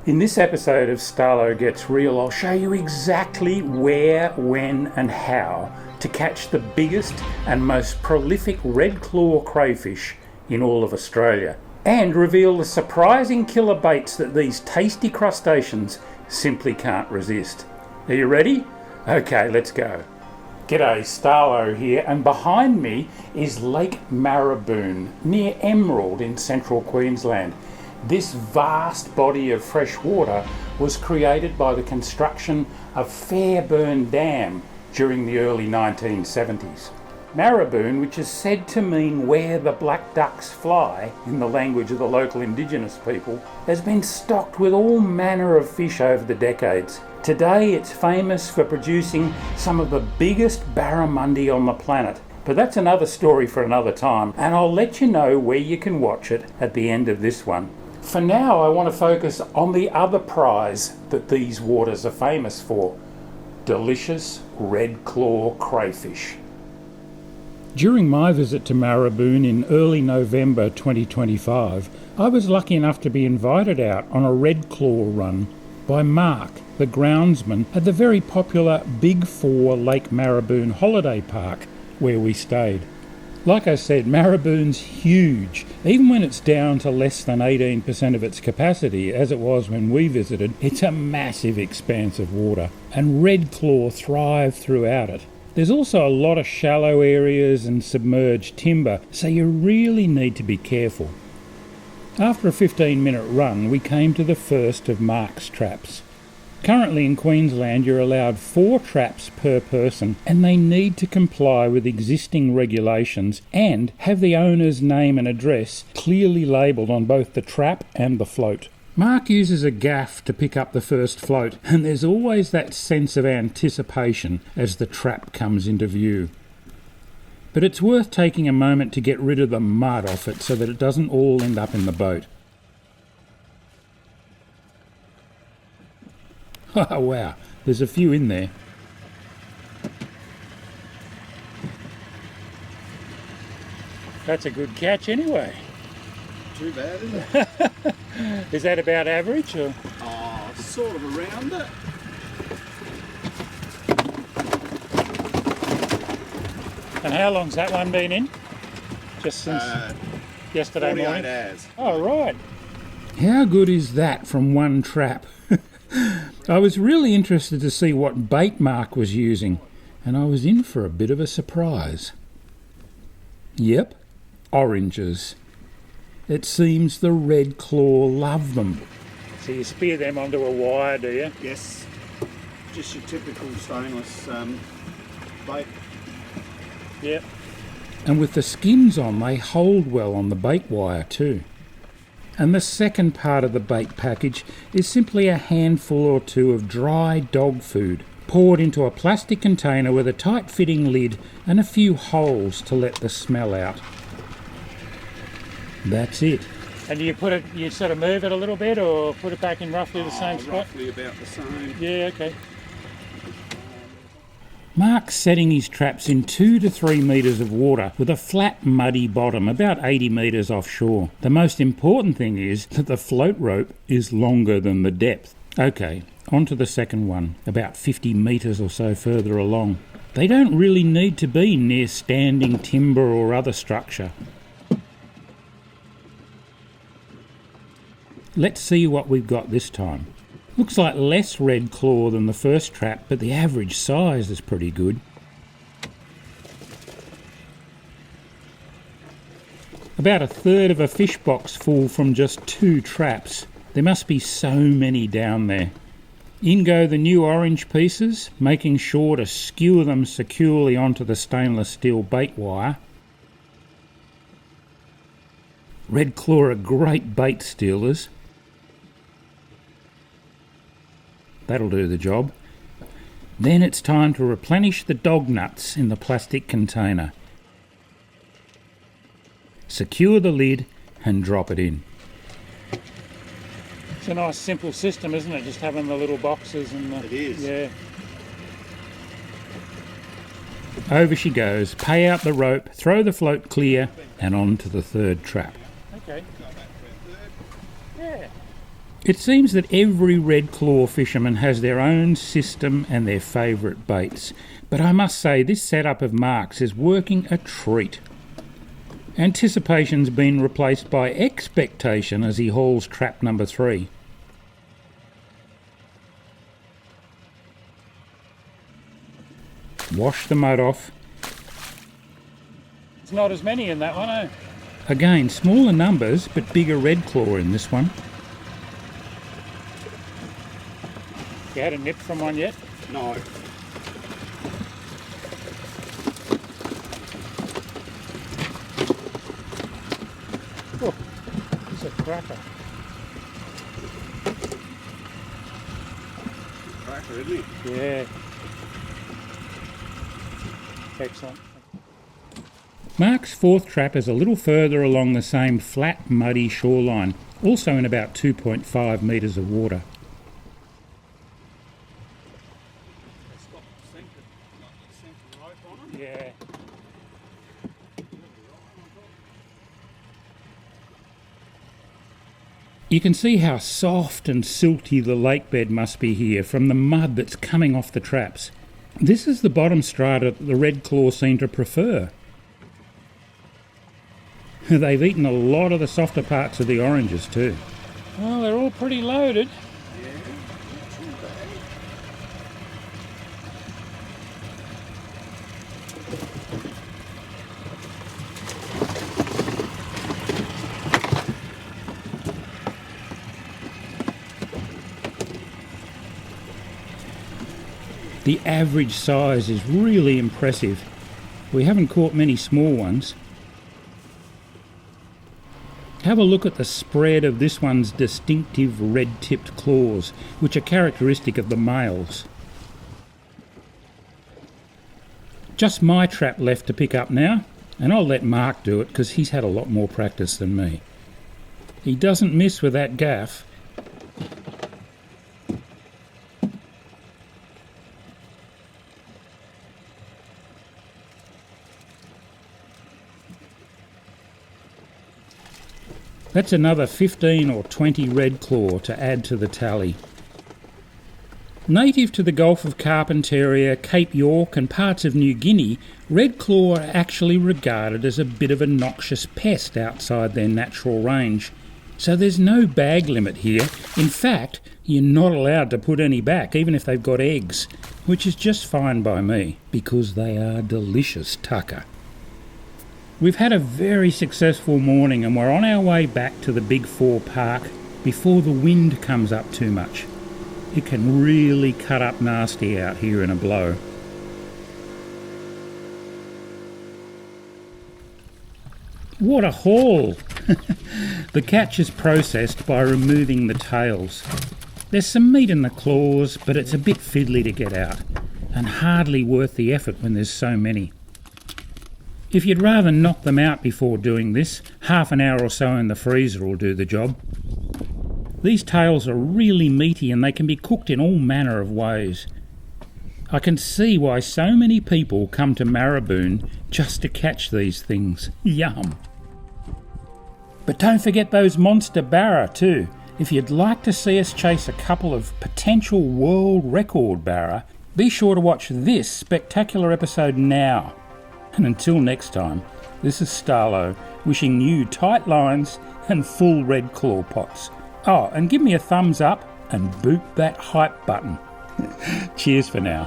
In this episode of Starlo Gets Real, I'll show you exactly where, when and how to catch the biggest and most prolific redclaw crayfish in all of Australia, and reveal the surprising killer baits that these tasty crustaceans simply can't resist. Are you ready? Okay, let's go. G'day, Starlo here, and behind me is Lake Maraboon near Emerald in central Queensland. This vast body of fresh water was created by the construction of Fairbairn Dam during the early 1970s. Maraboon, which is said to mean where the black ducks fly in the language of the local indigenous people, has been stocked with all manner of fish over the decades. Today it's famous for producing some of the biggest barramundi on the planet. But that's another story for another time, and I'll let you know where you can watch it at the end of this one. For now, I want to focus on the other prize that these waters are famous for: delicious redclaw crayfish. During my visit to Maraboon in early November 2025, I was lucky enough to be invited out on a redclaw run by Mark, the groundsman at the very popular Big Four Lake Maraboon holiday park where we stayed. Like I said, Maraboon's huge. Even when it's down to less than 18% of its capacity, as it was when we visited, it's a massive expanse of water, and redclaw thrive throughout it. There's also a lot of shallow areas and submerged timber, so you really need to be careful. After a 15-minute run, we came to the first of Mark's traps. Currently in Queensland, you're allowed 4 traps per person, and they need to comply with existing regulations and have the owner's name and address clearly labelled on both the trap and the float. Mark uses a gaff to pick up the first float, and there's always that sense of anticipation as the trap comes into view. But it's worth taking a moment to get rid of the mud off it so that it doesn't all end up in the boat. Oh wow, there's a few in there. That's a good catch anyway. Too bad, is it? Is that about average or? Oh, sort of around it. And how long's that one been in? Just since yesterday 48 morning? hours. Oh right. How good is that from one trap? I was really interested to see what bait Mark was using, and I was in for a bit of a surprise. Yep, oranges. It seems the redclaw love them. So you spear them onto a wire, do you? Yes, just your typical stainless bait. Yep. And with the skins on, they hold well on the bait wire too. And the second part of the bait package is simply a handful or two of dry dog food, poured into a plastic container with a tight-fitting lid and a few holes to let the smell out. That's it. And do you sort of move it a little bit or put it back in roughly the same spot? Roughly about the same. Yeah, okay. Mark's setting his traps in 2 to 3 metres of water with a flat, muddy bottom about 80 metres offshore. The most important thing is that the float rope is longer than the depth. Okay, on to the second one, about 50 metres or so further along. They don't really need to be near standing timber or other structure. Let's see what we've got this time. Looks like less redclaw than the first trap, but the average size is pretty good. About a third of a fish box full from just 2 traps. There must be so many down there. In go the new orange pieces, making sure to skewer them securely onto the stainless steel bait wire. Redclaw are great bait stealers. That'll do the job. Then it's time to replenish the dog nuts in the plastic container. Secure the lid and drop it in. It's a nice simple system, isn't it? Just having the little boxes and It is. Yeah. Over she goes, pay out the rope, throw the float clear, and on to the third trap. Okay. Yeah. It seems that every redclaw fisherman has their own system and their favourite baits, but I must say this setup of Mark's is working a treat. Anticipation's been replaced by expectation as he hauls trap number 3. Wash the mud off. It's not as many in that one, eh? Again, smaller numbers, but bigger redclaw in this one. You had a nip from one yet? No. Oh, it's a cracker. Cracker, isn't it? Yeah. Excellent. Mark's 4th trap is a little further along the same flat, muddy shoreline, also in about 2.5 metres of water. Yeah. You can see how soft and silty the lake bed must be here from the mud that's coming off the traps. This is the bottom strata that the redclaw seem to prefer. They've eaten a lot of the softer parts of the oranges too. Well, they're all pretty loaded. Yeah, not too bad. The average size is really impressive. We haven't caught many small ones. Have a look at the spread of this one's distinctive red-tipped claws, which are characteristic of the males. Just my trap left to pick up now, and I'll let Mark do it because he's had a lot more practice than me. He doesn't miss with that gaff. That's another 15 or 20 redclaw to add to the tally. Native to the Gulf of Carpentaria, Cape York and parts of New Guinea, redclaw are actually regarded as a bit of a noxious pest outside their natural range. So there's no bag limit here. In fact, you're not allowed to put any back, even if they've got eggs, which is just fine by me, because they are delicious tucker. We've had a very successful morning and we're on our way back to the Big 4 Park before the wind comes up too much. It can really cut up nasty out here in a blow. What a haul! The catch is processed by removing the tails. There's some meat in the claws, but it's a bit fiddly to get out, and hardly worth the effort when there's so many. If you'd rather knock them out before doing this, half an hour or so in the freezer will do the job. These tails are really meaty and they can be cooked in all manner of ways. I can see why so many people come to Maraboon just to catch these things. Yum! But don't forget those monster barra too. If you'd like to see us chase a couple of potential world record barra, be sure to watch this spectacular episode now. And until next time, this is Starlo, wishing you tight lines and full redclaw pots. Oh, and give me a thumbs up and boot that hype button. Cheers for now.